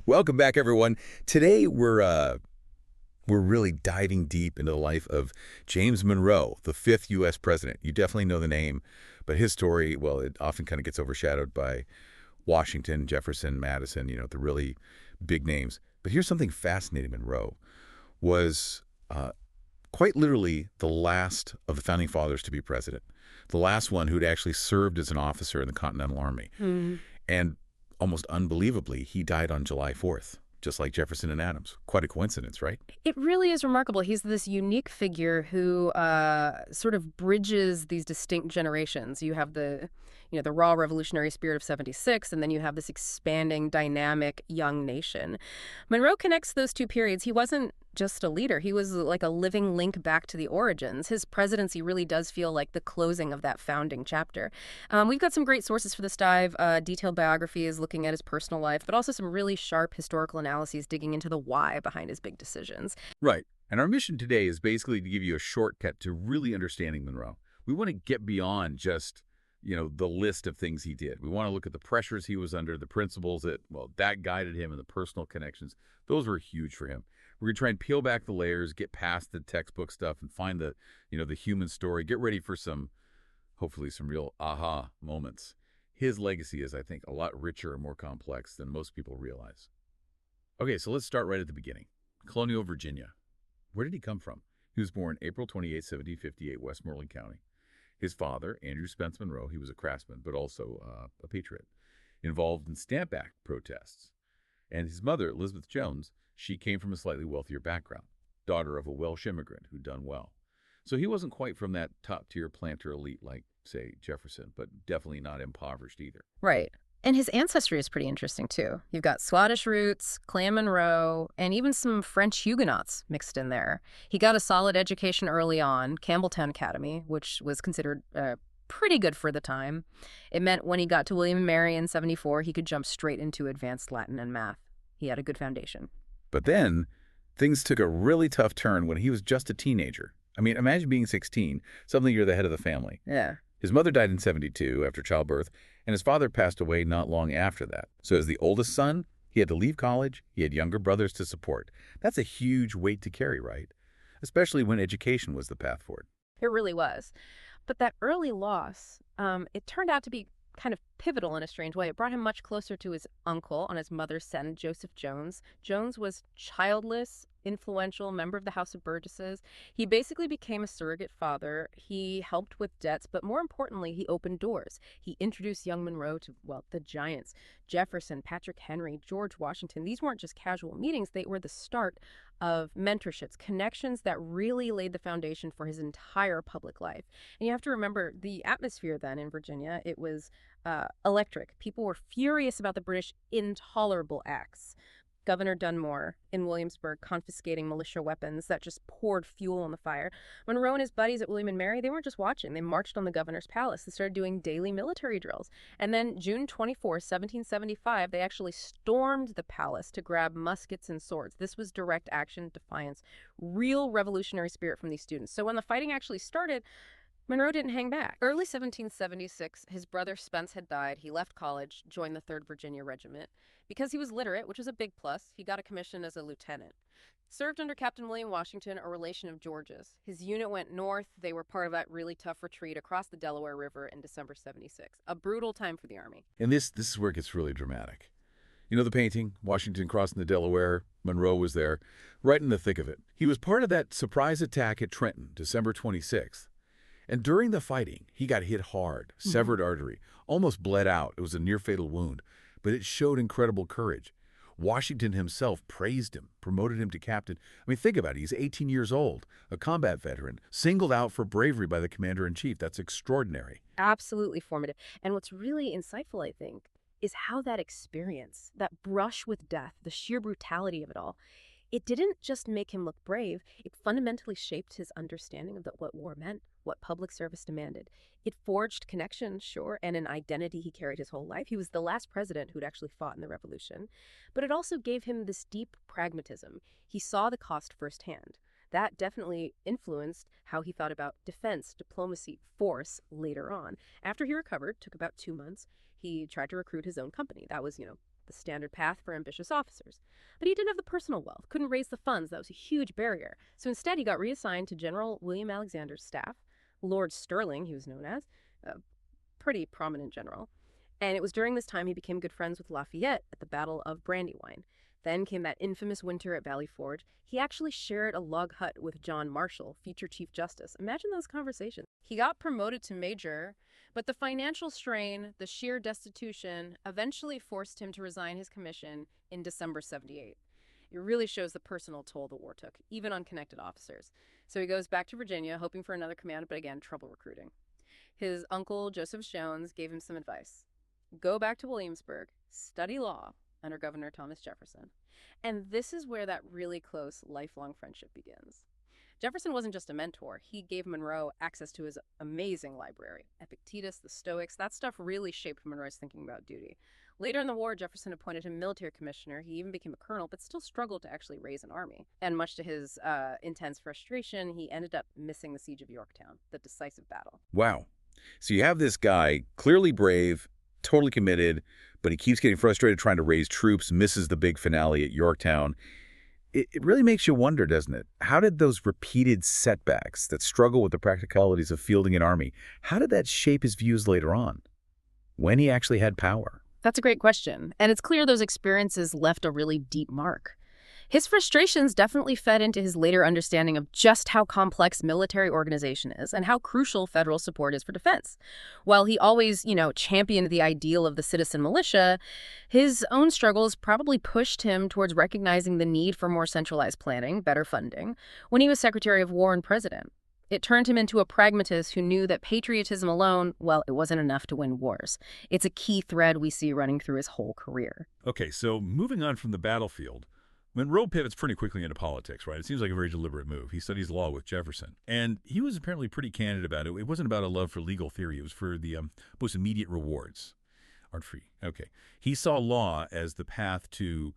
Welcome back, everyone. Today we're really diving deep into the life of James Monroe, the fifth U.S. president. You definitely know the name, but his story, well, it often kind of gets overshadowed by Washington, Jefferson, Madison, the really big names. But here's something fascinating. Monroe was quite literally the last of the founding fathers to be president, the last one who'd actually served as an officer in the Continental Army. And almost unbelievably, he died on July 4th, just like Jefferson and Adams. Quite a coincidence, right? It really is remarkable. He's this unique figure who sort of bridges these distinct generations. You have the raw revolutionary spirit of '76, and then you have this expanding, dynamic young nation. Monroe connects those two periods. He wasn't just a leader. He was like a living link back to the origins. His presidency really does feel like the closing of that founding chapter. We've got some great sources for this dive, detailed biographies looking at his personal life, but also some really sharp historical analyses digging into the why behind his big decisions. Right. And our mission today is basically to give you a shortcut to really understanding Monroe. We want to get beyond just, the list of things he did. We want to look at the pressures he was under, the principles that guided him, and the personal connections. Those were huge for him. We're going to try and peel back the layers, get past the textbook stuff, and find the human story. Get ready for hopefully some real aha moments. His legacy is, I think, a lot richer and more complex than most people realize. Okay, so let's start right at the beginning. Colonial Virginia. Where did he come from? He was born April 28, 1758, Westmoreland County. His father, Andrew Spence Monroe, he was a craftsman, but also a patriot, involved in Stamp Act protests. And his mother, Elizabeth Jones, she came from a slightly wealthier background, daughter of a Welsh immigrant who'd done well. So he wasn't quite from that top-tier planter elite like, say, Jefferson, but definitely not impoverished either. Right. And his ancestry is pretty interesting, too. You've got Scottish roots, Clan Monroe, and even some French Huguenots mixed in there. He got a solid education early on, Campbelltown Academy, which was considered pretty good for the time. It meant when he got to William and Mary in '74, he could jump straight into advanced Latin and math. He had a good foundation. But then, things took a really tough turn when he was just a teenager. I mean, imagine being 16, suddenly you're the head of the family. Yeah. His mother died in '72 after childbirth, and his father passed away not long after that. So as the oldest son, he had to leave college. He had younger brothers to support. That's a huge weight to carry, right? Especially when education was the path forward. It really was. But that early loss, it turned out to be kind of pivotal in a strange way. It brought him much closer to his uncle on his mother's side, Joseph Jones. Jones was childless, influential member of the House of Burgesses. He basically became a surrogate father. He helped with debts, but more importantly, he opened doors. He introduced young Monroe to, the giants. Jefferson, Patrick Henry, George Washington. These weren't just casual meetings. They were the start of mentorships, connections that really laid the foundation for his entire public life. And you have to remember the atmosphere then in Virginia, it was electric. People were furious about the British intolerable acts. Governor Dunmore in Williamsburg confiscating militia weapons that just poured fuel on the fire. Monroe and his buddies at William and Mary, they weren't just watching. They marched on the governor's palace. They started doing daily military drills. And then June 24, 1775, they actually stormed the palace to grab muskets and swords. This was direct action, defiance, real revolutionary spirit from these students. So when the fighting actually started, Monroe didn't hang back. Early 1776, his brother Spence had died. He left college, joined the 3rd Virginia Regiment. Because he was literate, which was a big plus, he got a commission as a lieutenant. Served under Captain William Washington, a relation of George's. His unit went north. They were part of that really tough retreat across the Delaware River in December '76. A brutal time for the Army. And this is where it gets really dramatic. You know the painting, Washington crossing the Delaware? Monroe was there, right in the thick of it. He was part of that surprise attack at Trenton, December 26th. And during the fighting, he got hit hard, severed artery, almost bled out. It was a near-fatal wound, but it showed incredible courage. Washington himself praised him, promoted him to captain. I mean, think about it. He's 18 years old, a combat veteran, singled out for bravery by the commander-in-chief. That's extraordinary. Absolutely formative. And what's really insightful, I think, is how that experience, that brush with death, the sheer brutality of it all, it didn't just make him look brave, it fundamentally shaped his understanding of what war meant, what public service demanded. It forged connections, sure, and an identity he carried his whole life. He was the last president who'd actually fought in the Revolution. But it also gave him this deep pragmatism. He saw the cost firsthand. That definitely influenced how he thought about defense, diplomacy, force later on. After he recovered, took about 2 months, he tried to recruit his own company. That was, the the standard path for ambitious officers. But he didn't have the personal wealth, couldn't raise the funds. That was a huge barrier. So instead, he got reassigned to General William Alexander's staff. Lord Stirling, he was known as, a pretty prominent general. And it was during this time he became good friends with Lafayette at the Battle of Brandywine. Then came that infamous winter at Valley Forge. He actually shared a log hut with John Marshall, future Chief Justice. Imagine those conversations. He got promoted to major, but the financial strain, the sheer destitution, eventually forced him to resign his commission in December 78. It really shows the personal toll the war took, even on connected officers. So he goes back to Virginia, hoping for another command, but again, trouble recruiting. His uncle, Joseph Jones, gave him some advice. Go back to Williamsburg, study law under Governor Thomas Jefferson. And this is where that really close, lifelong friendship begins. Jefferson wasn't just a mentor. He gave Monroe access to his amazing library. Epictetus, the Stoics, that stuff really shaped Monroe's thinking about duty. Later in the war, Jefferson appointed him military commissioner. He even became a colonel, but still struggled to actually raise an army. And much to his intense frustration, he ended up missing the siege of Yorktown, the decisive battle. Wow. So you have this guy, clearly brave, totally committed, but he keeps getting frustrated trying to raise troops, misses the big finale at Yorktown. It really makes you wonder, doesn't it? How did those repeated setbacks that struggle with the practicalities of fielding an army, how did that shape his views later on, when he actually had power? That's a great question. And it's clear those experiences left a really deep mark. His frustrations definitely fed into his later understanding of just how complex military organization is and how crucial federal support is for defense. While he always, championed the ideal of the citizen militia, his own struggles probably pushed him towards recognizing the need for more centralized planning, better funding, when he was Secretary of War and President. It turned him into a pragmatist who knew that patriotism alone, well, it wasn't enough to win wars. It's a key thread we see running through his whole career. Okay, so moving on from the battlefield, Monroe pivots pretty quickly into politics, right? It seems like a very deliberate move. He studies law with Jefferson. And he was apparently pretty candid about it. It wasn't about a love for legal theory. It was for the most immediate rewards. Aren't free. Okay. He saw law as the path to,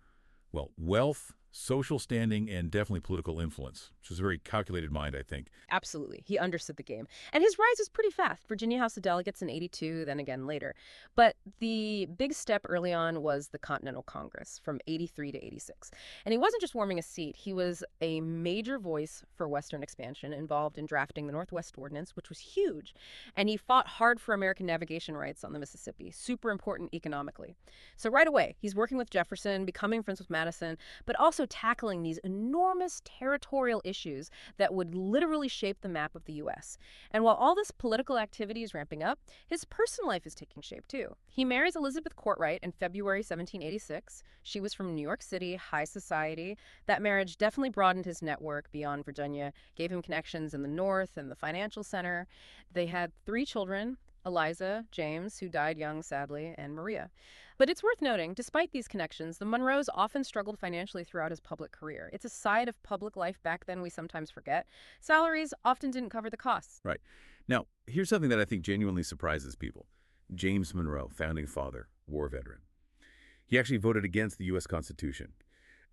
well, wealth, social standing, and definitely political influence, which is a very calculated mind, I think. Absolutely. He understood the game. And his rise was pretty fast. Virginia House of Delegates in 82, then again later. But the big step early on was the Continental Congress from 83 to 86. And he wasn't just warming a seat. He was a major voice for Western expansion, involved in drafting the Northwest Ordinance, which was huge. And he fought hard for American navigation rights on the Mississippi, super important economically. So right away, he's working with Jefferson, becoming friends with Madison, but also tackling these enormous territorial issues that would literally shape the map of the U.S. And while all this political activity is ramping up, his personal life is taking shape too. He marries Elizabeth Courtwright in February 1786. She was from New York City, high society. That marriage definitely broadened his network beyond Virginia, gave him connections in the North and the financial center. They had 3 children, Eliza, James, who died young, sadly, and Maria. But it's worth noting, despite these connections, the Monroes often struggled financially throughout his public career. It's a side of public life back then we sometimes forget. Salaries often didn't cover the costs. Right. Now, here's something that I think genuinely surprises people. James Monroe, founding father, war veteran. He actually voted against the U.S. Constitution.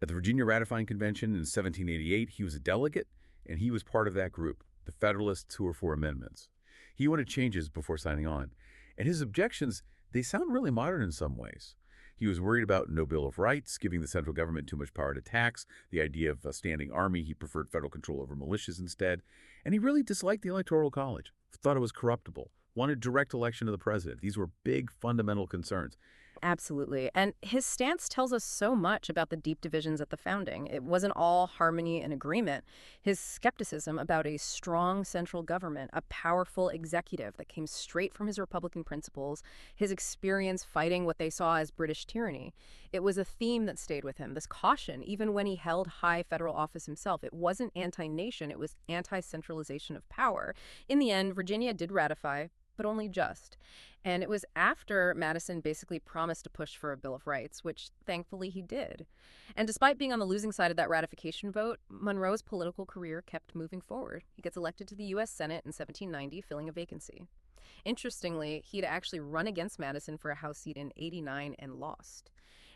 At the Virginia Ratifying Convention in 1788, he was a delegate, and he was part of that group, the Federalists who were for amendments. He wanted changes before signing on. And his objections, they sound really modern in some ways. He was worried about no Bill of Rights, giving the central government too much power to tax, the idea of a standing army. He preferred federal control over militias instead. And he really disliked the Electoral College, thought it was corruptible, wanted direct election of the president. These were big fundamental concerns. Absolutely. And his stance tells us so much about the deep divisions at the founding. It wasn't all harmony and agreement. His skepticism about a strong central government, a powerful executive that came straight from his Republican principles, his experience fighting what they saw as British tyranny. It was a theme that stayed with him, this caution, even when he held high federal office himself. It wasn't anti-nation, it was anti-centralization of power. In the end, Virginia did ratify, but only just. And it was after Madison basically promised to push for a Bill of Rights, which thankfully he did. And despite being on the losing side of that ratification vote, Monroe's political career kept moving forward. He gets elected to the U.S. Senate in 1790, filling a vacancy. Interestingly, he'd actually run against Madison for a House seat in 89 and lost.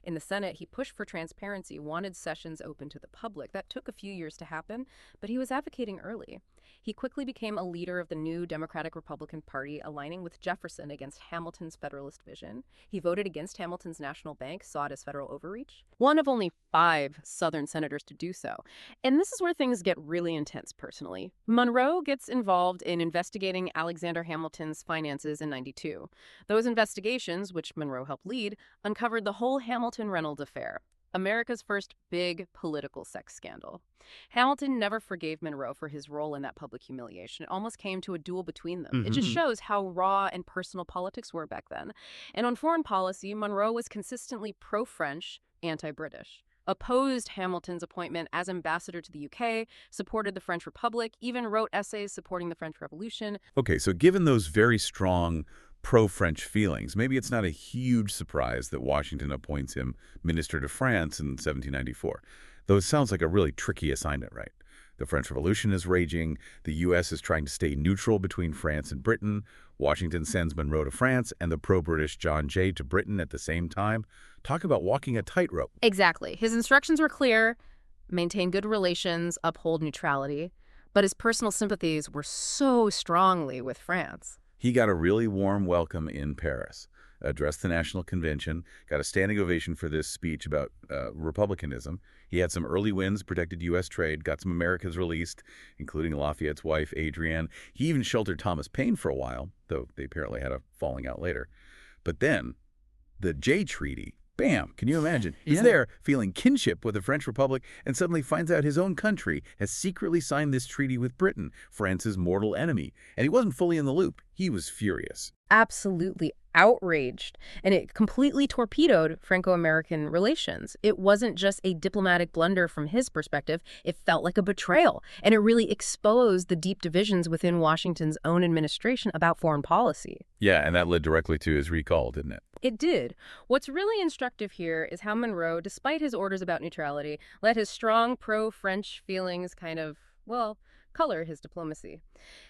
In the Senate, he pushed for transparency, wanted sessions open to the public. That took a few years to happen, but he was advocating early. He quickly became a leader of the new Democratic-Republican Party, aligning with Jefferson against Hamilton's Federalist vision. He voted against Hamilton's National Bank, saw it as federal overreach. One of only 5 Southern senators to do so. And this is where things get really intense personally. Monroe gets involved in investigating Alexander Hamilton's finances in '92. Those investigations, which Monroe helped lead, uncovered the whole Hamilton-Reynolds affair, America's first big political sex scandal. Hamilton never forgave Monroe for his role in that public humiliation. It almost came to a duel between them. It just shows how raw and personal politics were back then. And on foreign policy, Monroe was consistently pro-French, anti-British, opposed Hamilton's appointment as ambassador to the UK, supported the French Republic, even wrote essays supporting the French Revolution. Okay, so given those very strong pro-French feelings, maybe it's not a huge surprise that Washington appoints him minister to France in 1794. Though it sounds like a really tricky assignment, right? The French Revolution is raging. The U.S. is trying to stay neutral between France and Britain. Washington sends Monroe to France and the pro-British John Jay to Britain at the same time. Talk about walking a tightrope. Exactly. His instructions were clear: maintain good relations, uphold neutrality. But his personal sympathies were so strongly with France. He got a really warm welcome in Paris, addressed the National Convention, got a standing ovation for this speech about republicanism. He had some early wins, protected U.S. trade, got some Americans released, including Lafayette's wife, Adrienne. He even sheltered Thomas Paine for a while, though they apparently had a falling out later. But then, the Jay Treaty, bam, can you imagine? He's there feeling kinship with the French Republic and suddenly finds out his own country has secretly signed this treaty with Britain, France's mortal enemy. And he wasn't fully in the loop. He was furious. Absolutely outraged, and it completely torpedoed Franco-American relations. It wasn't just a diplomatic blunder from his perspective, it felt like a betrayal, and it really exposed the deep divisions within Washington's own administration about foreign policy. Yeah, and that led directly to his recall, didn't it? It did. What's really instructive here is how Monroe, despite his orders about neutrality, let his strong pro-French feelings kind of, well, color his diplomacy.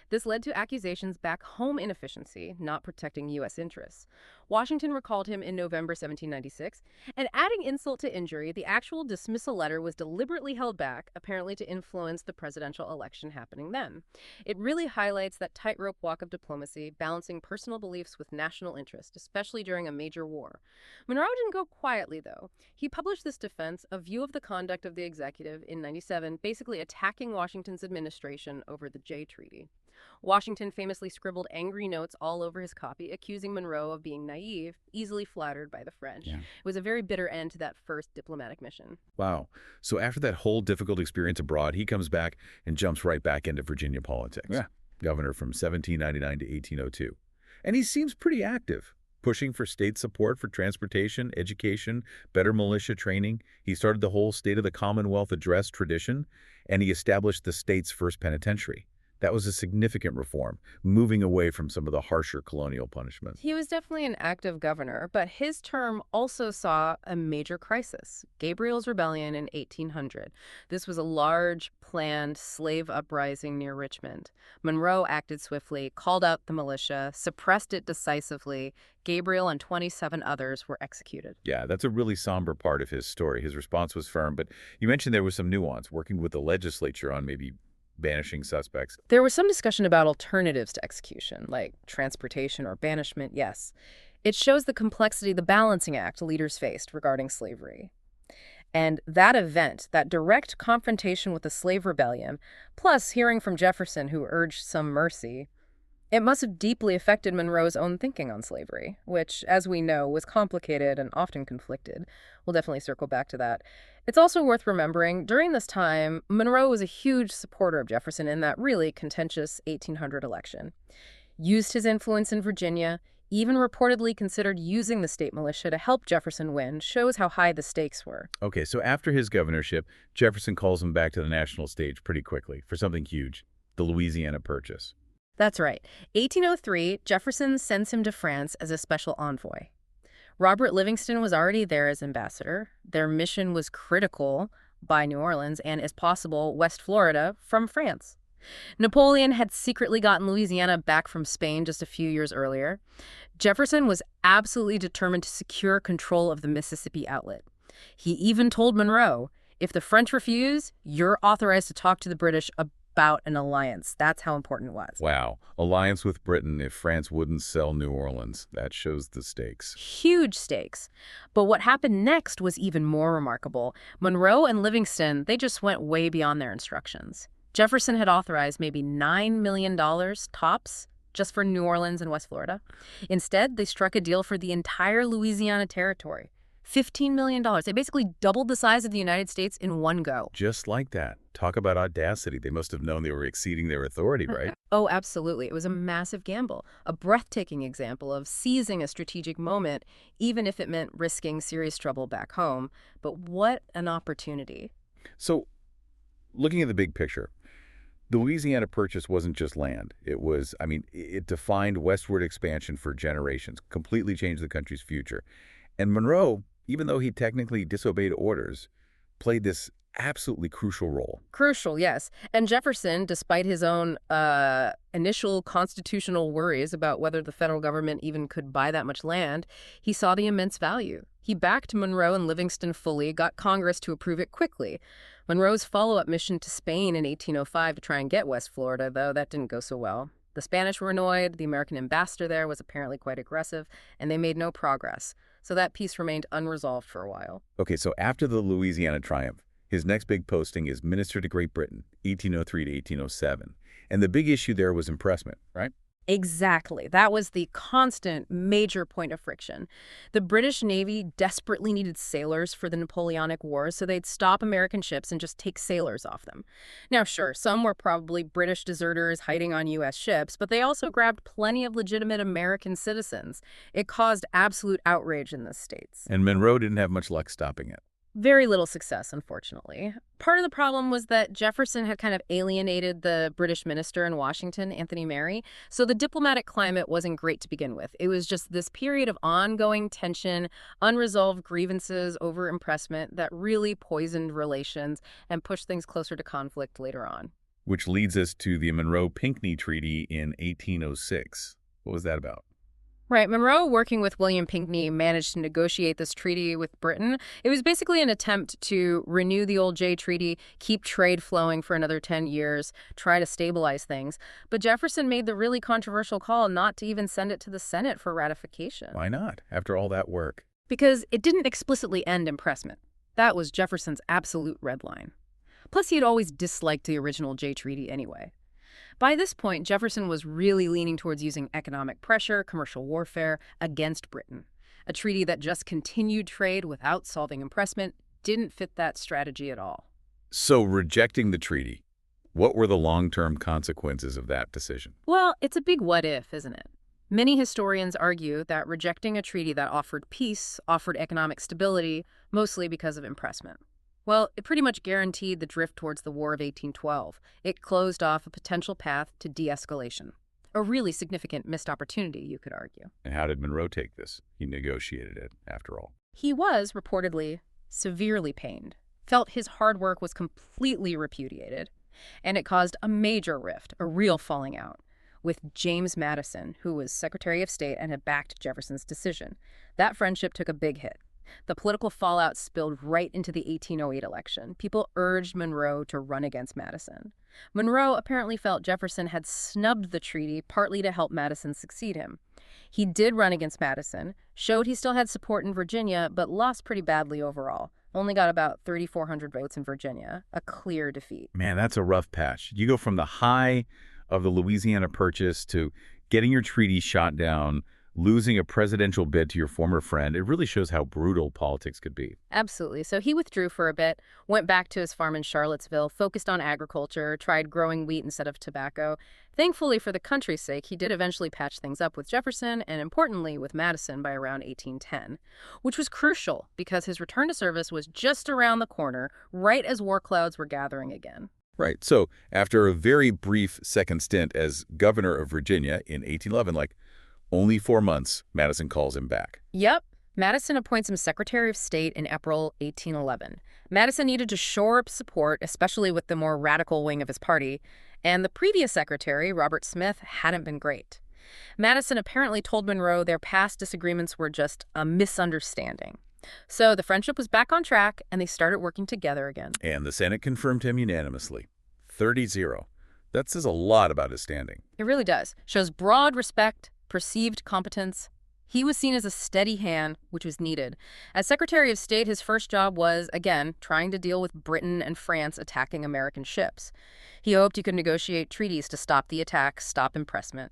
This led to accusations back home inefficiency, not protecting U.S. interests. Washington recalled him in November 1796, and adding insult to injury, the actual dismissal letter was deliberately held back, apparently to influence the presidential election happening then. It really highlights that tightrope walk of diplomacy, balancing personal beliefs with national interest, especially during a major war. Monroe didn't go quietly, though. He published this defense, A View of the Conduct of the Executive, in '97, basically attacking Washington's administration over the Jay Treaty. Washington famously scribbled angry notes all over his copy, accusing Monroe of being naive, easily flattered by the French. Yeah. It was a very bitter end to that first diplomatic mission. Wow. So after that whole difficult experience abroad, he comes back and jumps right back into Virginia politics. Yeah. Governor from 1799 to 1802. And he seems pretty active, pushing for state support for transportation, education, better militia training. He started the whole State of the Commonwealth address tradition, and he established the state's first penitentiary. That was a significant reform, moving away from some of the harsher colonial punishments. He was definitely an active governor, but his term also saw a major crisis, Gabriel's Rebellion in 1800. This was a large, planned slave uprising near Richmond. Monroe acted swiftly, called out the militia, suppressed it decisively. Gabriel and 27 others were executed. Yeah, that's a really somber part of his story. His response was firm, but you mentioned there was some nuance, working with the legislature on maybe banishing suspects. There was some discussion about alternatives to execution, like transportation or banishment, yes. It shows the complexity, the balancing act leaders faced regarding slavery. And that event, that direct confrontation with the slave rebellion, plus hearing from Jefferson, who urged some mercy, it must have deeply affected Monroe's own thinking on slavery, which, as we know, was complicated and often conflicted. We'll definitely circle back to that. It's also worth remembering, during this time, Monroe was a huge supporter of Jefferson in that really contentious 1800 election. Used his influence in Virginia, even reportedly considered using the state militia to help Jefferson win, shows how high the stakes were. Okay, so after his governorship, Jefferson calls him back to the national stage pretty quickly for something huge, the Louisiana Purchase. That's right. 1803, Jefferson sends him to France as a special envoy. Robert Livingston was already there as ambassador. Their mission was critical by New Orleans and, as possible, West Florida from France. Napoleon had secretly gotten Louisiana back from Spain just a few years earlier. Jefferson was absolutely determined to secure control of the Mississippi outlet. He even told Monroe, if the French refuse, you're authorized to talk to the British about an alliance. That's how important it was. Wow. Alliance with Britain if France wouldn't sell New Orleans. That shows the stakes. Huge stakes. But what happened next was even more remarkable. Monroe and Livingston, they just went way beyond their instructions. Jefferson had authorized maybe $9 million tops just for New Orleans and West Florida. Instead, they struck a deal for the entire Louisiana territory. $15 million. They basically doubled the size of the United States in one go. Just like that. Talk about audacity. They must have known they were exceeding their authority, right? Oh, absolutely. It was a massive gamble, a breathtaking example of seizing a strategic moment, even if it meant risking serious trouble back home. But what an opportunity. So, looking at the big picture, the Louisiana Purchase wasn't just land. It was, it defined westward expansion for generations, completely changed the country's future. And Monroe, even though he technically disobeyed orders, played this absolutely crucial role. Crucial, yes. And Jefferson, despite his own initial constitutional worries about whether the federal government even could buy that much land, he saw the immense value. He backed Monroe and Livingston fully, got Congress to approve it quickly. Monroe's follow-up mission to Spain in 1805 to try and get West Florida, though, that didn't go so well. The Spanish were annoyed, the American ambassador there was apparently quite aggressive, and they made no progress. So that piece remained unresolved for a while. Okay, so after the Louisiana triumph, his next big posting is Minister to Great Britain, 1803 to 1807. And the big issue there was impressment, right? Exactly. That was the constant major point of friction. The British Navy desperately needed sailors for the Napoleonic Wars, so they'd stop American ships and just take sailors off them. Now, sure, some were probably British deserters hiding on U.S. ships, but they also grabbed plenty of legitimate American citizens. It caused absolute outrage in the States. And Monroe didn't have much luck stopping it. Very little success, unfortunately. Part of the problem was that Jefferson had kind of alienated the British minister in Washington, Anthony Merry, so the diplomatic climate wasn't great to begin with. It was just this period of ongoing tension, unresolved grievances over impressment that really poisoned relations and pushed things closer to conflict later on. Which leads us to the Monroe-Pinckney Treaty in 1806. What was that about? Right. Monroe, working with William Pinckney, managed to negotiate this treaty with Britain. It was basically an attempt to renew the old Jay Treaty, keep trade flowing for another 10 years, try to stabilize things. But Jefferson made the really controversial call not to even send it to the Senate for ratification. Why not, after all that work? Because it didn't explicitly end impressment. That was Jefferson's absolute red line. Plus, he had always disliked the original Jay Treaty anyway. By this point, Jefferson was really leaning towards using economic pressure, commercial warfare, against Britain. A treaty that just continued trade without solving impressment didn't fit that strategy at all. So rejecting the treaty, what were the long-term consequences of that decision? Well, it's a big what if, isn't it? Many historians argue that rejecting a treaty that offered peace offered economic stability, mostly because of impressment. Well, it pretty much guaranteed the drift towards the War of 1812. It closed off a potential path to de-escalation. A really significant missed opportunity, you could argue. And how did Monroe take this? He negotiated it, after all. He was, reportedly, severely pained, felt his hard work was completely repudiated, and it caused a major rift, a real falling out, with James Madison, who was Secretary of State and had backed Jefferson's decision. That friendship took a big hit. The political fallout spilled right into the 1808 election. People urged Monroe to run against Madison. Monroe apparently felt Jefferson had snubbed the treaty partly to help Madison succeed him. He did run against Madison, showed he still had support in Virginia, but lost pretty badly overall. Only got about 3,400 votes in Virginia, a clear defeat. Man, that's a rough patch. You go from the high of the Louisiana Purchase to getting your treaty shot down, losing a presidential bid to your former friend. It really shows how brutal politics could be. Absolutely. So he withdrew for a bit, went back to his farm in Charlottesville, focused on agriculture, tried growing wheat instead of tobacco. Thankfully, for the country's sake, he did eventually patch things up with Jefferson and, importantly, with Madison by around 1810, which was crucial because his return to service was just around the corner, right as war clouds were gathering again. Right. So after a very brief second stint as governor of Virginia in 1811, only 4 months, Madison calls him back. Yep. Madison appoints him Secretary of State in April 1811. Madison needed to shore up support, especially with the more radical wing of his party, and the previous secretary, Robert Smith, hadn't been great. Madison apparently told Monroe their past disagreements were just a misunderstanding. So the friendship was back on track, and they started working together again. And the Senate confirmed him unanimously. 30-0. That says a lot about his standing. It really does. Shows broad respect, perceived competence. He was seen as a steady hand, which was needed. As Secretary of State, his first job was, again, trying to deal with Britain and France attacking American ships. He hoped he could negotiate treaties to stop the attacks, stop impressment.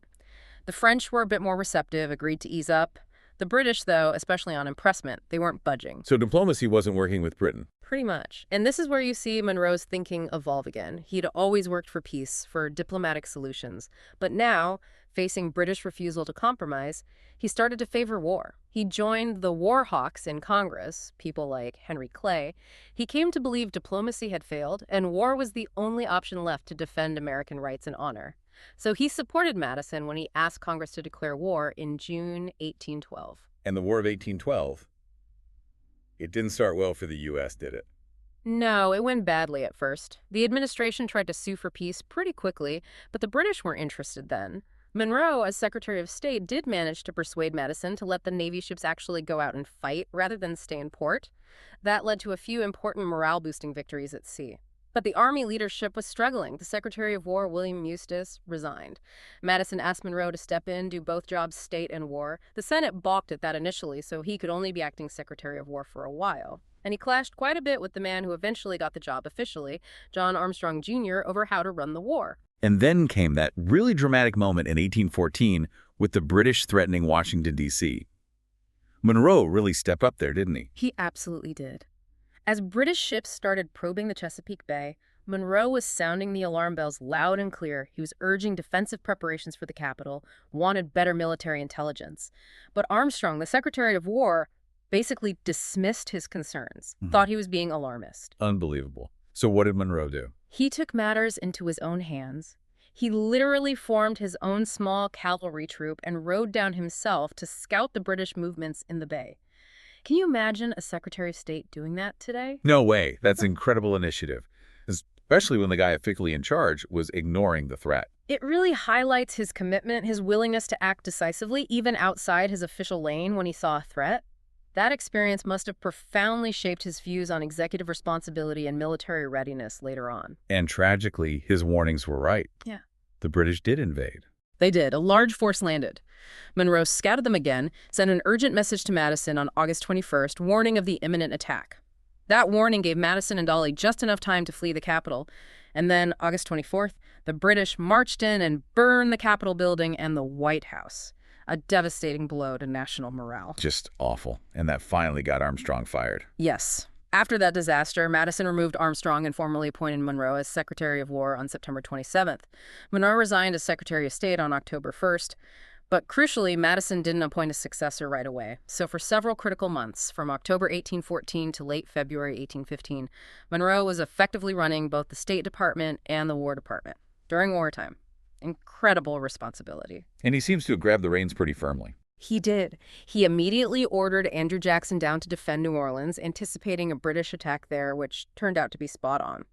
The French were a bit more receptive, agreed to ease up. The British, though, especially on impressment, they weren't budging. So diplomacy wasn't working with Britain. Pretty much. And this is where you see Monroe's thinking evolve again. He'd always worked for peace, for diplomatic solutions. But now, facing British refusal to compromise, he started to favor war. He joined the war hawks in Congress, people like Henry Clay. He came to believe diplomacy had failed, and war was the only option left to defend American rights and honor. So he supported Madison when he asked Congress to declare war in June 1812. And the War of 1812, it didn't start well for the U.S., did it? No, it went badly at first. The administration tried to sue for peace pretty quickly, but the British weren't interested then. Monroe, as Secretary of State, did manage to persuade Madison to let the Navy ships actually go out and fight rather than stay in port. That led to a few important morale-boosting victories at sea. But the Army leadership was struggling. The Secretary of War, William Eustis, resigned. Madison asked Monroe to step in, do both jobs, state and war. The Senate balked at that initially, so he could only be acting Secretary of War for a while. And he clashed quite a bit with the man who eventually got the job officially, John Armstrong Jr., over how to run the war. And then came that really dramatic moment in 1814 with the British threatening Washington, D.C. Monroe really stepped up there, didn't he? He absolutely did. As British ships started probing the Chesapeake Bay, Monroe was sounding the alarm bells loud and clear. He was urging defensive preparations for the capital, wanted better military intelligence. But Armstrong, the Secretary of War, basically dismissed his concerns, thought he was being alarmist. Unbelievable. So what did Monroe do? He took matters into his own hands. He literally formed his own small cavalry troop and rode down himself to scout the British movements in the bay. Can you imagine a Secretary of State doing that today? No way. That's an incredible initiative, especially when the guy officially in charge was ignoring the threat. It really highlights his commitment, his willingness to act decisively, even outside his official lane when he saw a threat. That experience must have profoundly shaped his views on executive responsibility and military readiness later on. And tragically, his warnings were right. Yeah. The British did invade. They did. A large force landed. Monroe scouted them again, sent an urgent message to Madison on August 21st, warning of the imminent attack. That warning gave Madison and Dolly just enough time to flee the capital. And then, August 24th, the British marched in and burned the Capitol building and the White House. A devastating blow to national morale. Just awful. And that finally got Armstrong fired. Yes. After that disaster, Madison removed Armstrong and formally appointed Monroe as Secretary of War on September 27th. Monroe resigned as Secretary of State on October 1st. But crucially, Madison didn't appoint a successor right away. So for several critical months, from October 1814 to late February 1815, Monroe was effectively running both the State Department and the War Department during wartime. Incredible responsibility. And he seems to have grabbed the reins pretty firmly. He did. He immediately ordered Andrew Jackson down to defend New Orleans, anticipating a British attack there, which turned out to be spot on.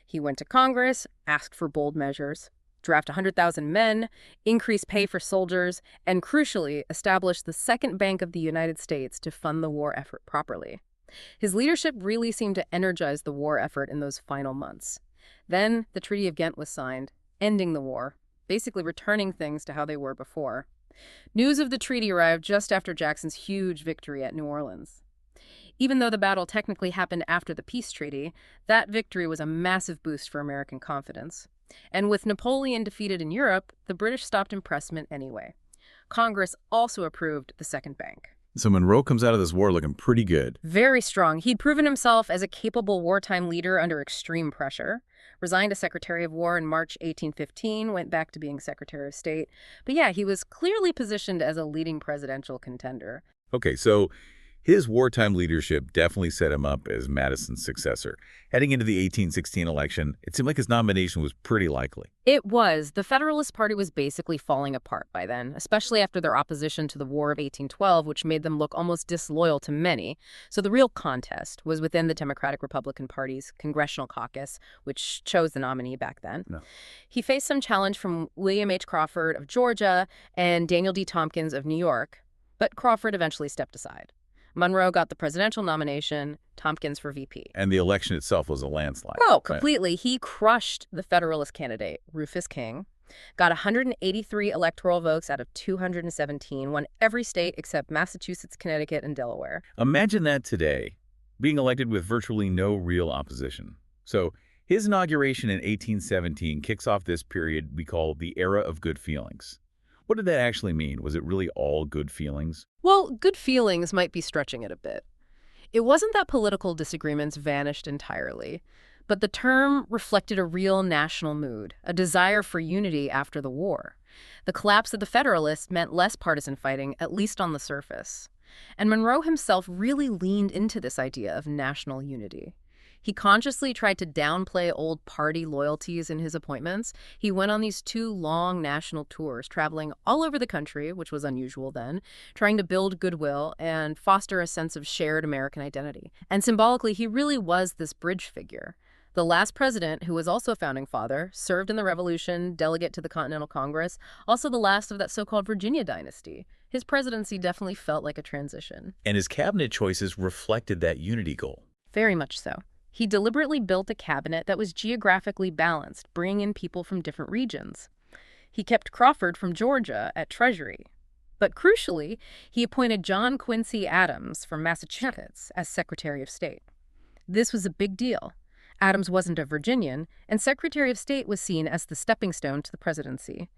He went to Congress, asked for bold measures, draft 100,000 men, increase pay for soldiers, and crucially, establish the Second Bank of the United States to fund the war effort properly. His leadership really seemed to energize the war effort in those final months. Then the Treaty of Ghent was signed, ending the war, basically returning things to how they were before. News of the treaty arrived just after Jackson's huge victory at New Orleans. Even though the battle technically happened after the peace treaty, that victory was a massive boost for American confidence. And with Napoleon defeated in Europe, the British stopped impressment anyway. Congress also approved the Second Bank. So Monroe comes out of this war looking pretty good. Very strong. He'd proven himself as a capable wartime leader under extreme pressure. Resigned as Secretary of War in March 1815, went back to being Secretary of State. But yeah, he was clearly positioned as a leading presidential contender. Okay, so his wartime leadership definitely set him up as Madison's successor. Heading into the 1816 election, it seemed like his nomination was pretty likely. It was. The Federalist Party was basically falling apart by then, especially after their opposition to the War of 1812, which made them look almost disloyal to many. So the real contest was within the Democratic-Republican Party's congressional caucus, which chose the nominee back then. No. He faced some challenge from William H. Crawford of Georgia and Daniel D. Tompkins of New York, but Crawford eventually stepped aside. Monroe got the presidential nomination, Tompkins for VP. And the election itself was a landslide. Oh, right? completely. He crushed the Federalist candidate, Rufus King, got 183 electoral votes out of 217, won every state except Massachusetts, Connecticut, and Delaware. Imagine that today, being elected with virtually no real opposition. So his inauguration in 1817 kicks off this period we call the Era of Good Feelings. What did that actually mean? Was it really all good feelings? Well, good feelings might be stretching it a bit. It wasn't that political disagreements vanished entirely, but the term reflected a real national mood, a desire for unity after the war. The collapse of the Federalists meant less partisan fighting, at least on the surface. And Monroe himself really leaned into this idea of national unity. He consciously tried to downplay old party loyalties in his appointments. He went on these 2 long national tours, traveling all over the country, which was unusual then, trying to build goodwill and foster a sense of shared American identity. And symbolically, he really was this bridge figure. The last president, who was also a founding father, served in the Revolution, delegate to the Continental Congress, also the last of that so-called Virginia dynasty. His presidency definitely felt like a transition. And his cabinet choices reflected that unity goal. Very much so. He deliberately built a cabinet that was geographically balanced, bringing in people from different regions. He kept Crawford from Georgia at Treasury. But crucially, he appointed John Quincy Adams from Massachusetts as Secretary of State. This was a big deal. Adams wasn't a Virginian, and Secretary of State was seen as the stepping stone to the presidency.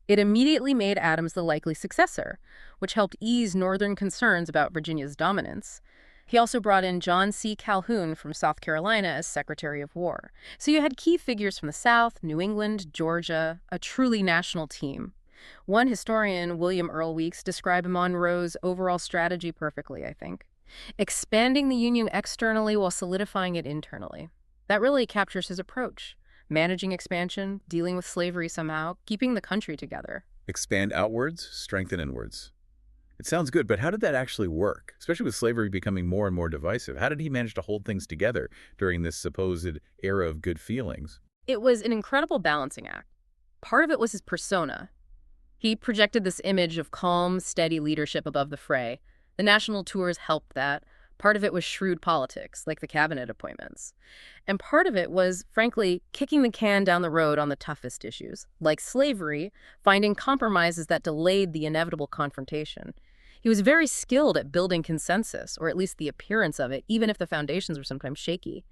It immediately made Adams the likely successor, which helped ease Northern concerns about Virginia's dominance. He also brought in John C. Calhoun from South Carolina as Secretary of War. So you had key figures from the South, New England, Georgia, a truly national team. One historian, William Earl Weeks, described Monroe's overall strategy perfectly, I think. Expanding the Union externally while solidifying it internally. That really captures his approach. Managing expansion, dealing with slavery somehow, keeping the country together. Expand outwards, strengthen inwards. It sounds good, but how did that actually work? Especially with slavery becoming more and more divisive. How did he manage to hold things together during this supposed era of good feelings? It was an incredible balancing act. Part of it was his persona. He projected this image of calm, steady leadership above the fray. The national tours helped that. Part of it was shrewd politics, like the cabinet appointments. And part of it was, frankly, kicking the can down the road on the toughest issues, like slavery, finding compromises that delayed the inevitable confrontation. He was very skilled at building consensus, or at least the appearance of it, even if the foundations were sometimes shaky.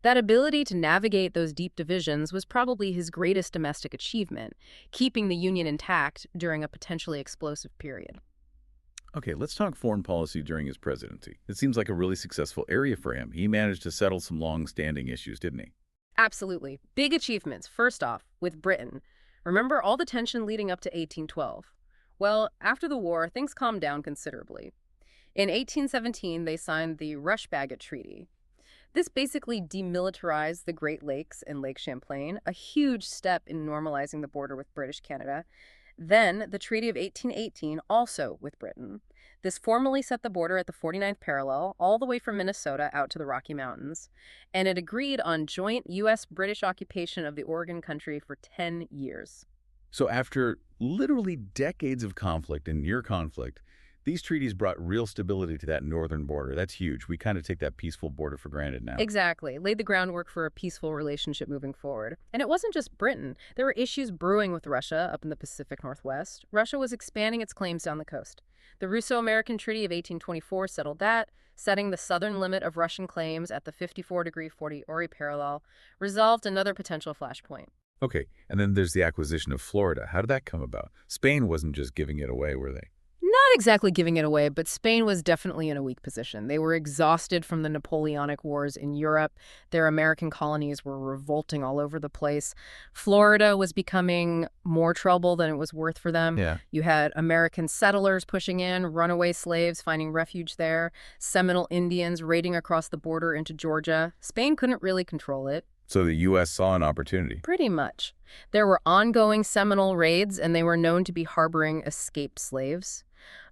That ability to navigate those deep divisions was probably his greatest domestic achievement, keeping the Union intact during a potentially explosive period. Okay, let's talk foreign policy during his presidency. It seems like a really successful area for him. He managed to settle some long-standing issues, didn't he? Absolutely. Big achievements. First off, with Britain. Remember all the tension leading up to 1812? Well, after the war, things calmed down considerably. In 1817, they signed the Rush-Bagot Treaty. This basically demilitarized the Great Lakes and Lake Champlain, a huge step in normalizing the border with British Canada. Then, the Treaty of 1818, also with Britain. This formally set the border at the 49th parallel, all the way from Minnesota out to the Rocky Mountains, and it agreed on joint U.S.-British occupation of the Oregon Country for 10 years. So after literally decades of conflict and near conflict, these treaties brought real stability to that northern border. That's huge. We kind of take that peaceful border for granted now. Exactly. Laid the groundwork for a peaceful relationship moving forward. And it wasn't just Britain. There were issues brewing with Russia up in the Pacific Northwest. Russia was expanding its claims down the coast. The Russo-American Treaty of 1824 settled that, setting the southern limit of Russian claims at the 54° 40 Ori parallel, resolved another potential flashpoint. Okay, and then there's the acquisition of Florida. How did that come about? Spain wasn't just giving it away, were they? Not exactly giving it away, but Spain was definitely in a weak position. They were exhausted from the Napoleonic Wars in Europe. Their American colonies were revolting all over the place. Florida was becoming more trouble than it was worth for them. Yeah. You had American settlers pushing in, runaway slaves finding refuge there, Seminole Indians raiding across the border into Georgia. Spain couldn't really control it. So the U.S. saw an opportunity. Pretty much. There were ongoing Seminole raids, and they were known to be harboring escaped slaves.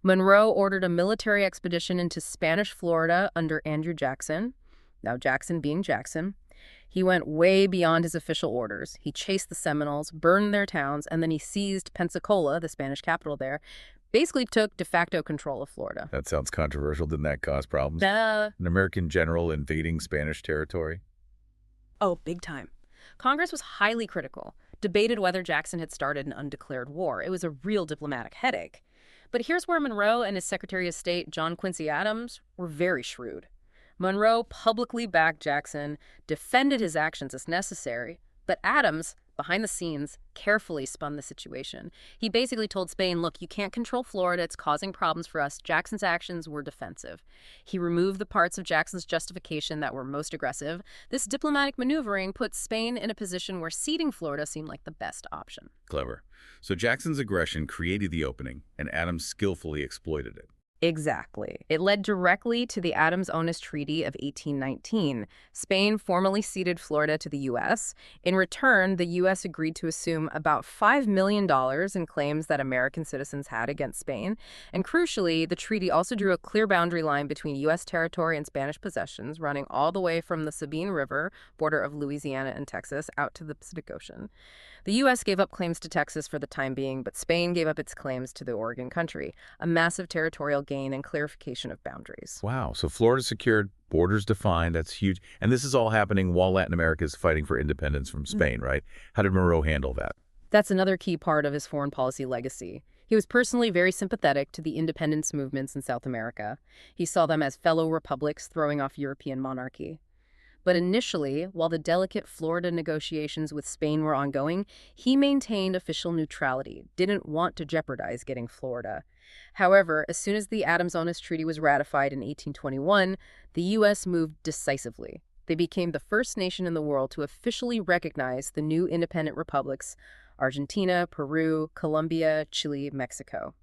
Monroe ordered a military expedition into Spanish Florida under Andrew Jackson. Now, Jackson being Jackson. He went way beyond his official orders. He chased the Seminoles, burned their towns, and then he seized Pensacola, the Spanish capital there. basically took de facto control of Florida. That sounds controversial. Didn't that cause problems? Duh. An American general invading Spanish territory? Oh, big time. Congress was highly critical, debated whether Jackson had started an undeclared war. It was a real diplomatic headache. But here's where Monroe and his Secretary of State, John Quincy Adams, were very shrewd. Monroe publicly backed Jackson, defended his actions as necessary, but Adams, behind the scenes, carefully spun the situation. He basically told Spain, look, you can't control Florida, it's causing problems for us. Jackson's actions were defensive. He removed the parts of Jackson's justification that were most aggressive. This diplomatic maneuvering put Spain in a position where ceding Florida seemed like the best option. Clever. So Jackson's aggression created the opening, and Adams skillfully exploited it. Exactly. It led directly to the Adams-Onís Treaty of 1819. Spain formally ceded Florida to the U.S. In return, the U.S. agreed to assume about $5 million in claims that American citizens had against Spain. And crucially, the treaty also drew a clear boundary line between U.S. territory and Spanish possessions, running all the way from the Sabine River, border of Louisiana and Texas, out to the Pacific Ocean. The U.S. gave up claims to Texas for the time being, but Spain gave up its claims to the Oregon country, a massive territorial gain and clarification of boundaries. Wow. So Florida secured, borders defined. That's huge. And this is all happening while Latin America is fighting for independence from Spain, right? How did Monroe handle that? That's another key part of his foreign policy legacy. He was personally very sympathetic to the independence movements in South America. He saw them as fellow republics throwing off European monarchy. But initially, while the delicate Florida negotiations with Spain were ongoing, he maintained official neutrality, didn't want to jeopardize getting Florida. However, as soon as the Adams-Onís Treaty was ratified in 1821, the U.S. moved decisively. They became the first nation in the world to officially recognize the new independent republics: Argentina, Peru, Colombia, Chile, Mexico.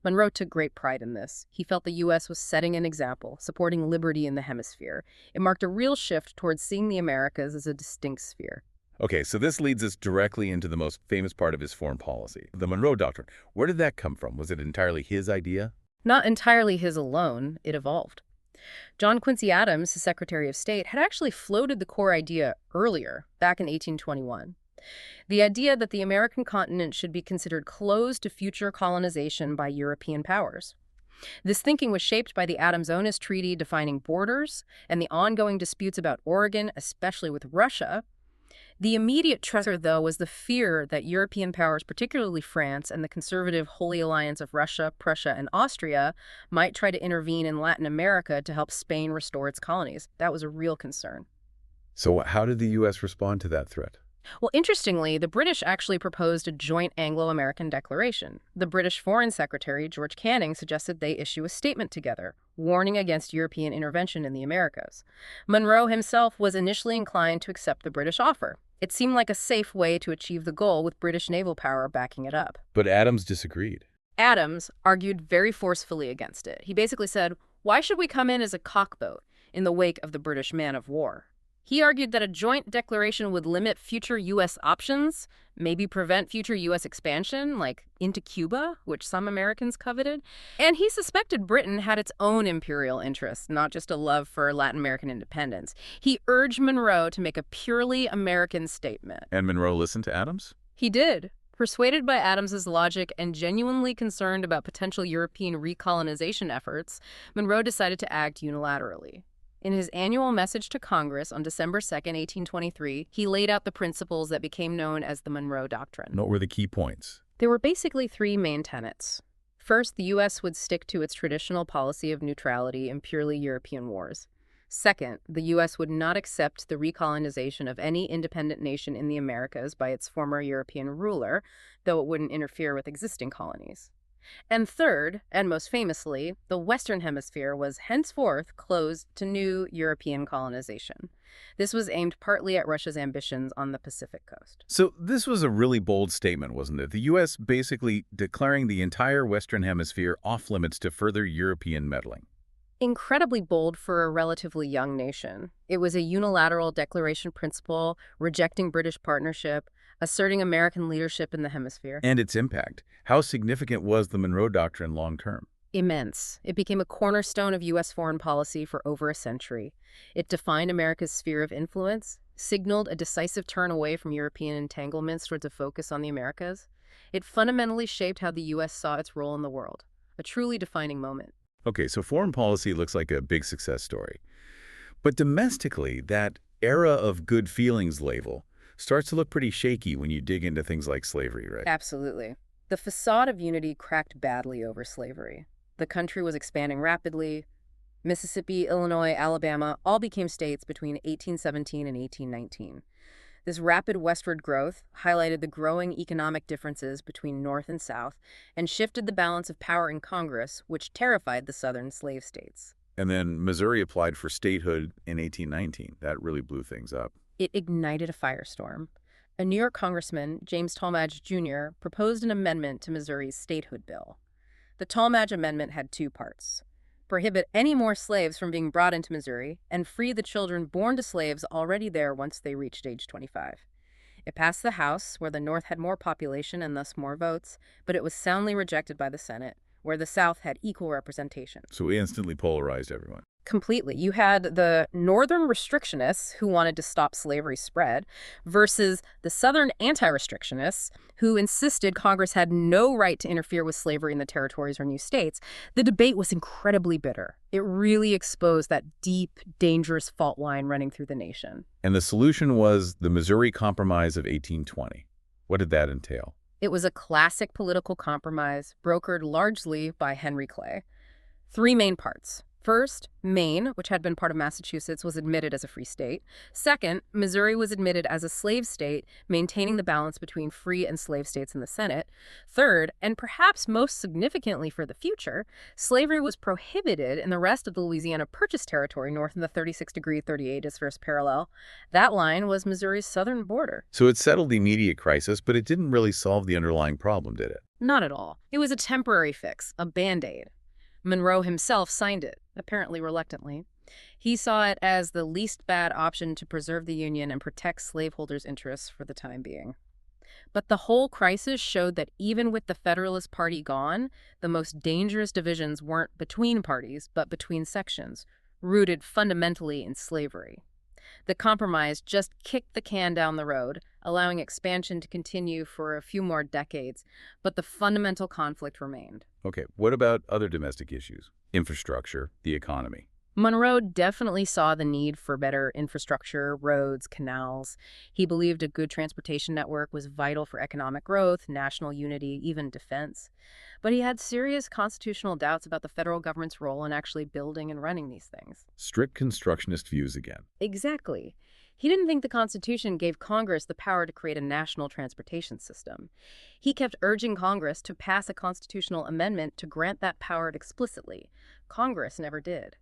Monroe took great pride in this. He felt the U.S. was setting an example, supporting liberty in the hemisphere. It marked a real shift towards seeing the Americas as a distinct sphere. Okay, so this leads us directly into the most famous part of his foreign policy, the Monroe Doctrine. Where did that come from? Was it entirely his idea? Not entirely his alone, it evolved. John Quincy Adams, his Secretary of State, had actually floated the core idea earlier, back in 1821. The idea that the American continent should be considered closed to future colonization by European powers. This thinking was shaped by the Adams-Onís Treaty defining borders and the ongoing disputes about Oregon, especially with Russia. The immediate stressor, though, was the fear that European powers, particularly France and the conservative Holy Alliance of Russia, Prussia, and Austria, might try to intervene in Latin America to help Spain restore its colonies. That was a real concern. So how did the U.S. respond to that threat? Well, interestingly, the British actually proposed a joint Anglo-American declaration. The British Foreign Secretary, George Canning, suggested they issue a statement together, warning against European intervention in the Americas. Monroe himself was initially inclined to accept the British offer. It seemed like a safe way to achieve the goal with British naval power backing it up. But Adams disagreed. Adams argued very forcefully against it. He basically said, why should we come in as a cockboat in the wake of the British man of war? He argued that a joint declaration would limit future U.S. options, maybe prevent future U.S. expansion, like into Cuba, which some Americans coveted. And he suspected Britain had its own imperial interests, not just a love for Latin American independence. He urged Monroe to make a purely American statement. And Monroe listened to Adams? He did. Persuaded by Adams's logic and genuinely concerned about potential European recolonization efforts, Monroe decided to act unilaterally. In his annual message to Congress on December 2, 1823, he laid out the principles that became known as the Monroe Doctrine. What were the key points? There were basically three main tenets. First, the U.S. would stick to its traditional policy of neutrality in purely European wars. Second, the U.S. would not accept the recolonization of any independent nation in the Americas by its former European ruler, though it wouldn't interfere with existing colonies. And third, and most famously, the Western Hemisphere was henceforth closed to new European colonization. This was aimed partly at Russia's ambitions on the Pacific coast. So this was a really bold statement, wasn't it? The U.S. basically declaring the entire Western Hemisphere off-limits to further European meddling. Incredibly bold for a relatively young nation. It was a unilateral declaration principle, rejecting British partnership, asserting American leadership in the hemisphere. And its impact. How significant was the Monroe Doctrine long-term? Immense. It became a cornerstone of U.S. foreign policy for over a century. It defined America's sphere of influence, signaled a decisive turn away from European entanglements towards a focus on the Americas. It fundamentally shaped how the U.S. saw its role in the world, a truly defining moment. Okay, so foreign policy looks like a big success story. But domestically, that era of good feelings label starts to look pretty shaky when you dig into things like slavery, right? Absolutely. The facade of unity cracked badly over slavery. The country was expanding rapidly. Mississippi, Illinois, Alabama all became states between 1817 and 1819. This rapid westward growth highlighted the growing economic differences between North and South and shifted the balance of power in Congress, which terrified the southern slave states. And then Missouri applied for statehood in 1819. That really blew things up. It ignited a firestorm. A New York congressman, James Talmadge Jr., proposed an amendment to Missouri's statehood bill. The Talmadge Amendment had two parts: prohibit any more slaves from being brought into Missouri, and free the children born to slaves already there once they reached age 25. It passed the House, where the North had more population and thus more votes, but it was soundly rejected by the Senate, where the South had equal representation. So we instantly polarized everyone. Completely. You had the Northern restrictionists who wanted to stop slavery spread versus the Southern anti-restrictionists who insisted Congress had no right to interfere with slavery in the territories or new states. The debate was incredibly bitter. It really exposed that deep, dangerous fault line running through the nation. And the solution was the Missouri Compromise of 1820. What did that entail? It was a classic political compromise brokered largely by Henry Clay. Three main parts. First, Maine, which had been part of Massachusetts, was admitted as a free state. Second, Missouri was admitted as a slave state, maintaining the balance between free and slave states in the Senate. Third, and perhaps most significantly for the future, slavery was prohibited in the rest of the Louisiana Purchase territory north of the 36° 38' parallel. That line was Missouri's southern border. So it settled the immediate crisis, but it didn't really solve the underlying problem, did it? Not at all. It was a temporary fix, a Band-Aid. Monroe himself signed it, apparently reluctantly. He saw it as the least bad option to preserve the Union and protect slaveholders' interests for the time being. But the whole crisis showed that even with the Federalist Party gone, the most dangerous divisions weren't between parties, but between sections, rooted fundamentally in slavery. The compromise just kicked the can down the road, allowing expansion to continue for a few more decades, but the fundamental conflict remained. Okay, what about other domestic issues? Infrastructure, the economy. Monroe definitely saw the need for better infrastructure, roads, canals. He believed a good transportation network was vital for economic growth, national unity, even defense. But he had serious constitutional doubts about the federal government's role in actually building and running these things. Strict constructionist views again. Exactly. He didn't think the Constitution gave Congress the power to create a national transportation system. He kept urging Congress to pass a constitutional amendment to grant that power explicitly. Congress never did.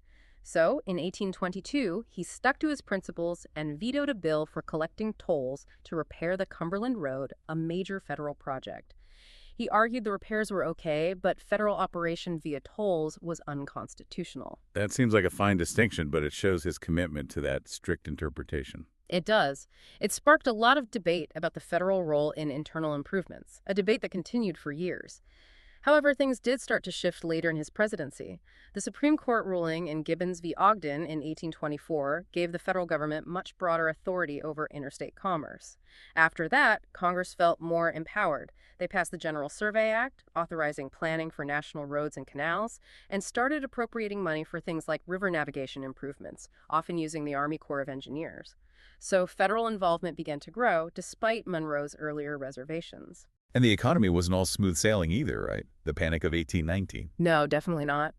So, in 1822, he stuck to his principles and vetoed a bill for collecting tolls to repair the Cumberland Road, a major federal project. He argued the repairs were okay, but federal operation via tolls was unconstitutional. That seems like a fine distinction, but it shows his commitment to that strict interpretation. It does. It sparked a lot of debate about the federal role in internal improvements, a debate that continued for years. However, things did start to shift later in his presidency. The Supreme Court ruling in Gibbons v. Ogden in 1824 gave the federal government much broader authority over interstate commerce. After that, Congress felt more empowered. They passed the General Survey Act, authorizing planning for national roads and canals, and started appropriating money for things like river navigation improvements, often using the Army Corps of Engineers. So federal involvement began to grow, despite Monroe's earlier reservations. And the economy wasn't all smooth sailing either, right? The Panic of 1819. No, definitely not.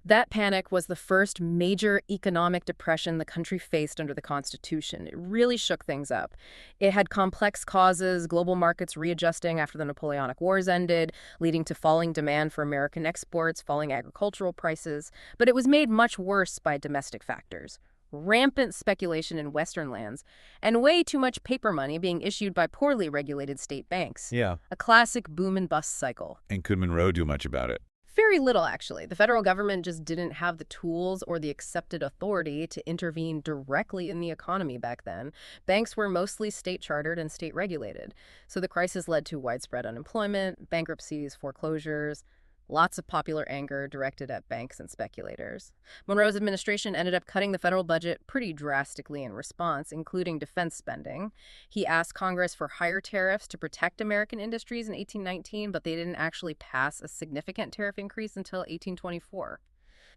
That panic was the first major economic depression the country faced under the Constitution. It really shook things up. It had complex causes, global markets readjusting after the Napoleonic Wars ended, leading to falling demand for American exports, falling agricultural prices. But it was made much worse by domestic factors. Rampant speculation in Western lands, and way too much paper money being issued by poorly regulated state banks. Yeah. A classic boom and bust cycle. And could Monroe do much about it? Very little, actually. The federal government just didn't have the tools or the accepted authority to intervene directly in the economy back then. Banks were mostly state-chartered and state-regulated. So the crisis led to widespread unemployment, bankruptcies, foreclosures. Lots of popular anger directed at banks and speculators. Monroe's administration ended up cutting the federal budget pretty drastically in response, including defense spending. He asked Congress for higher tariffs to protect American industries in 1819, but they didn't actually pass a significant tariff increase until 1824.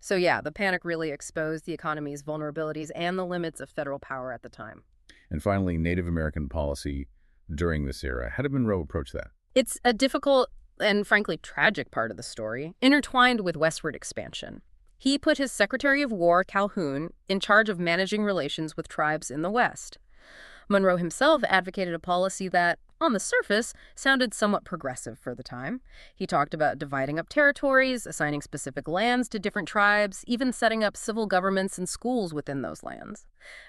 So yeah, the panic really exposed the economy's vulnerabilities and the limits of federal power at the time. And finally, Native American policy during this era. How did Monroe approach that? It's a difficult and frankly tragic part of the story, intertwined with westward expansion. He put his Secretary of War, Calhoun, in charge of managing relations with tribes in the West. Monroe himself advocated a policy that, on the surface, sounded somewhat progressive for the time. He talked about dividing up territories, assigning specific lands to different tribes, even setting up civil governments and schools within those lands.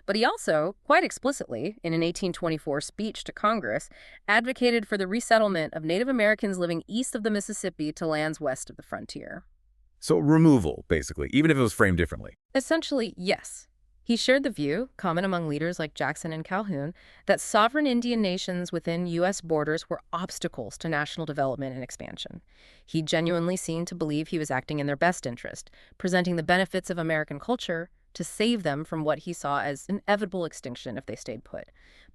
But he also, quite explicitly, in an 1824 speech to Congress, advocated for the resettlement of Native Americans living east of the Mississippi to lands west of the frontier. So removal, basically, even if it was framed differently. Essentially, yes. He shared the view, common among leaders like Jackson and Calhoun, that sovereign Indian nations within U.S. borders were obstacles to national development and expansion. He genuinely seemed to believe he was acting in their best interest, presenting the benefits of American culture to save them from what he saw as inevitable extinction if they stayed put.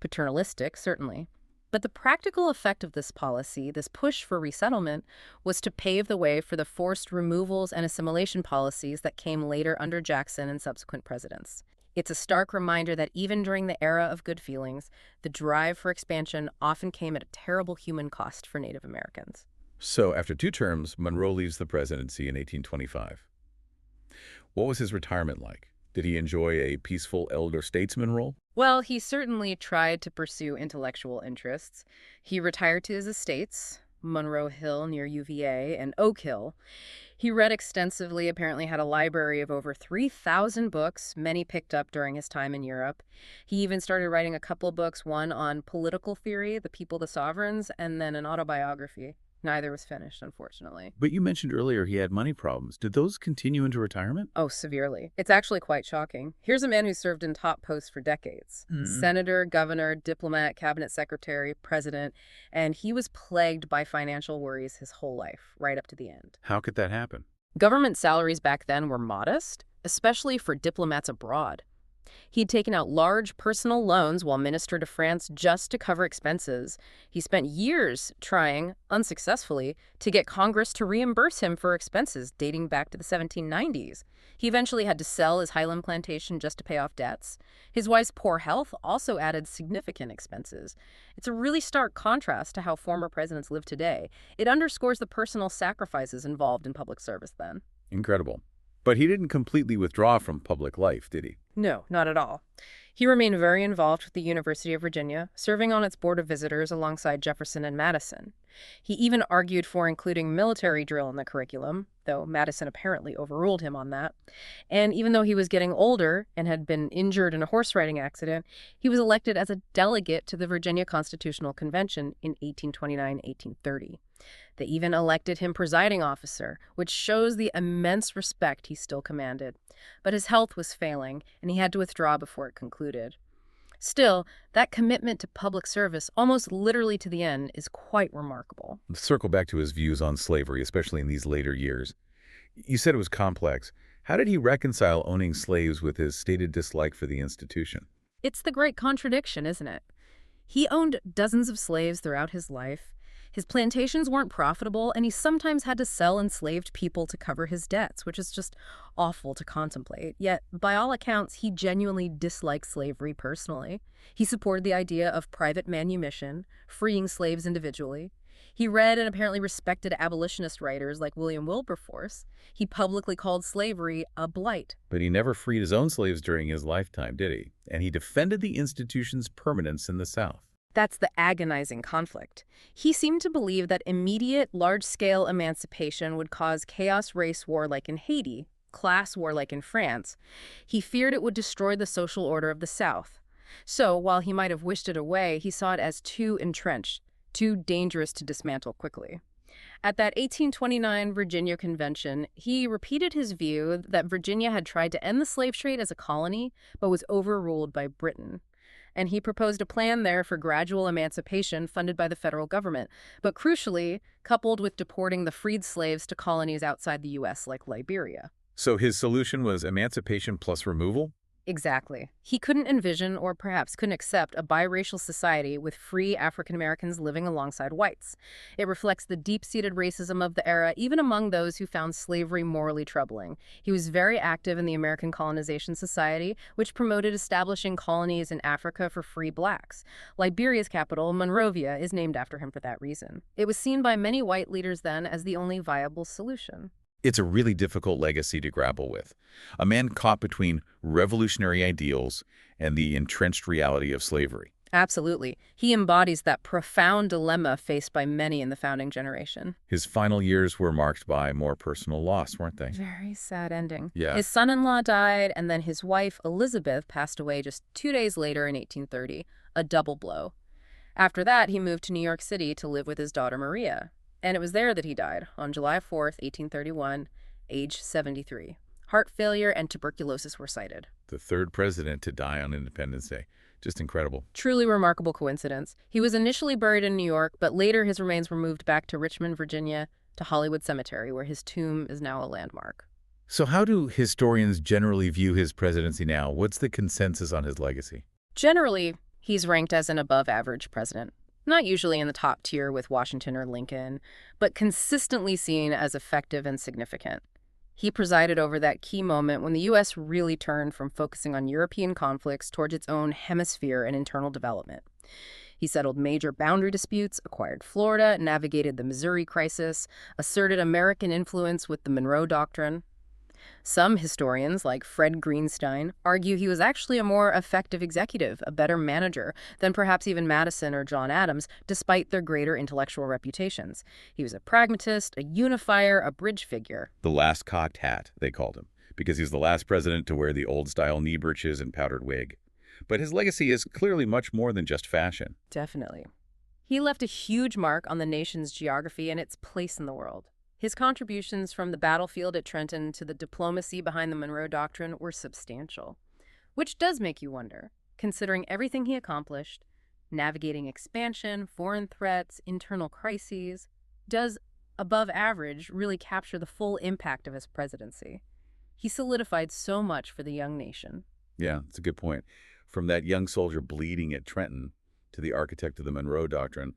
Paternalistic, certainly. But the practical effect of this policy, this push for resettlement, was to pave the way for the forced removals and assimilation policies that came later under Jackson and subsequent presidents. It's a stark reminder that even during the era of good feelings, the drive for expansion often came at a terrible human cost for Native Americans. So after 2 terms, Monroe leaves the presidency in 1825. What was his retirement like? Did he enjoy a peaceful elder statesman role? Well, he certainly tried to pursue intellectual interests. He retired to his estates, Monroe Hill near UVA and Oak Hill. He read extensively, apparently had a library of over 3,000 books, many picked up during his time in Europe. He even started writing a couple books, one on political theory, The People, the Sovereigns, and then an autobiography. Neither was finished, unfortunately. But you mentioned earlier he had money problems. Did those continue into retirement? Oh, severely. It's actually quite shocking. Here's a man who served in top posts for decades. Senator, governor, diplomat, cabinet secretary, president, and he was plagued by financial worries his whole life, right up to the end. How could that happen? Government salaries back then were modest, especially for diplomats abroad. He'd taken out large personal loans while minister to France just to cover expenses. He spent years trying, unsuccessfully, to get Congress to reimburse him for expenses dating back to the 1790s. He eventually had to sell his Highland plantation just to pay off debts. His wife's poor health also added significant expenses. It's a really stark contrast to how former presidents live today. It underscores the personal sacrifices involved in public service then. Incredible. But he didn't completely withdraw from public life, did he? No, not at all. He remained very involved with the University of Virginia, serving on its board of visitors alongside Jefferson and Madison. He even argued for including military drill in the curriculum, though Madison apparently overruled him on that. And even though he was getting older and had been injured in a horse riding accident, he was elected as a delegate to the Virginia Constitutional Convention in 1829-1830. They even elected him presiding officer, which shows the immense respect he still commanded. But his health was failing, and he had to withdraw before it concluded. Still, that commitment to public service, almost literally to the end, is quite remarkable. Let's circle back to his views on slavery, especially in these later years. You said it was complex. How did he reconcile owning slaves with his stated dislike for the institution? It's the great contradiction, isn't it? He owned dozens of slaves throughout his life. His plantations weren't profitable, and he sometimes had to sell enslaved people to cover his debts, which is just awful to contemplate. Yet, by all accounts, he genuinely disliked slavery personally. He supported the idea of private manumission, freeing slaves individually. He read and apparently respected abolitionist writers like William Wilberforce. He publicly called slavery a blight. But he never freed his own slaves during his lifetime, did he? And he defended the institution's permanence in the South. That's the agonizing conflict. He seemed to believe that immediate, large-scale emancipation would cause chaos race war like in Haiti, class war like in France. He feared it would destroy the social order of the South. So, while he might have wished it away, he saw it as too entrenched, too dangerous to dismantle quickly. At that 1829 Virginia Convention, he repeated his view that Virginia had tried to end the slave trade as a colony, but was overruled by Britain. And he proposed a plan there for gradual emancipation funded by the federal government, but crucially, coupled with deporting the freed slaves to colonies outside the U.S. like Liberia. So his solution was emancipation plus removal? Exactly. He couldn't envision, or perhaps couldn't accept, a biracial society with free African Americans living alongside whites. It reflects the deep-seated racism of the era, even among those who found slavery morally troubling. He was very active in the American Colonization Society, which promoted establishing colonies in Africa for free blacks. Liberia's capital, Monrovia, is named after him for that reason. It was seen by many white leaders then as the only viable solution. It's a really difficult legacy to grapple with. A man caught between revolutionary ideals and the entrenched reality of slavery. Absolutely. He embodies that profound dilemma faced by many in the founding generation. His final years were marked by more personal loss, weren't they? Very sad ending. Yeah. His son-in-law died, and then his wife, Elizabeth, passed away just 2 days later in 1830, a double blow. After that, he moved to New York City to live with his daughter, Maria. And it was there that he died, on July 4th, 1831, age 73. Heart failure and tuberculosis were cited. The third president to die on Independence Day. Just incredible. Truly remarkable coincidence. He was initially buried in New York, but later his remains were moved back to Richmond, Virginia, to Hollywood Cemetery, where his tomb is now a landmark. So how do historians generally view his presidency now? What's the consensus on his legacy? Generally, he's ranked as an above-average president. Not usually in the top tier with Washington or Lincoln, but consistently seen as effective and significant. He presided over that key moment when the U.S. really turned from focusing on European conflicts towards its own hemisphere and internal development. He settled major boundary disputes, acquired Florida, navigated the Missouri crisis, asserted American influence with the Monroe Doctrine. Some historians, like Fred Greenstein, argue he was actually a more effective executive, a better manager, than perhaps even Madison or John Adams, despite their greater intellectual reputations. He was a pragmatist, a unifier, a bridge figure. The last cocked hat, they called him, because he was the last president to wear the old-style knee breeches and powdered wig. But his legacy is clearly much more than just fashion. Definitely. He left a huge mark on the nation's geography and its place in the world. His contributions from the battlefield at Trenton to the diplomacy behind the Monroe Doctrine were substantial. Which does make you wonder, considering everything he accomplished, navigating expansion, foreign threats, internal crises, does above average really capture the full impact of his presidency? He solidified so much for the young nation. Yeah, that's a good point. From that young soldier bleeding at Trenton to the architect of the Monroe Doctrine,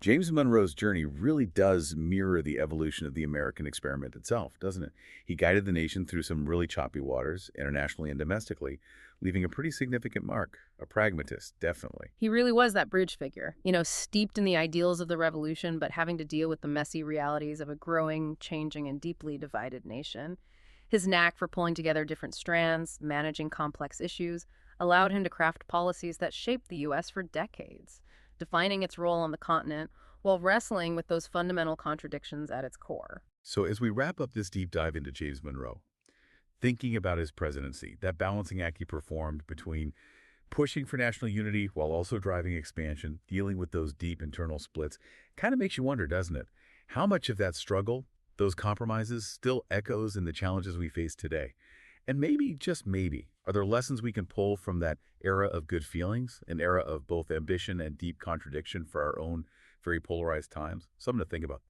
James Monroe's journey really does mirror the evolution of the American experiment itself, doesn't it? He guided the nation through some really choppy waters, internationally and domestically, leaving a pretty significant mark. A pragmatist, definitely. He really was that bridge figure, steeped in the ideals of the revolution, but having to deal with the messy realities of a growing, changing, and deeply divided nation. His knack for pulling together different strands, managing complex issues, allowed him to craft policies that shaped the U.S. for decades, defining its role on the continent while wrestling with those fundamental contradictions at its core. So as we wrap up this deep dive into James Monroe, thinking about his presidency, that balancing act he performed between pushing for national unity while also driving expansion, dealing with those deep internal splits, kind of makes you wonder, doesn't it? How much of that struggle, those compromises, still echoes in the challenges we face today? And maybe, just maybe, are there lessons we can pull from that era of good feelings, an era of both ambition and deep contradiction for our own very polarized times? Something to think about.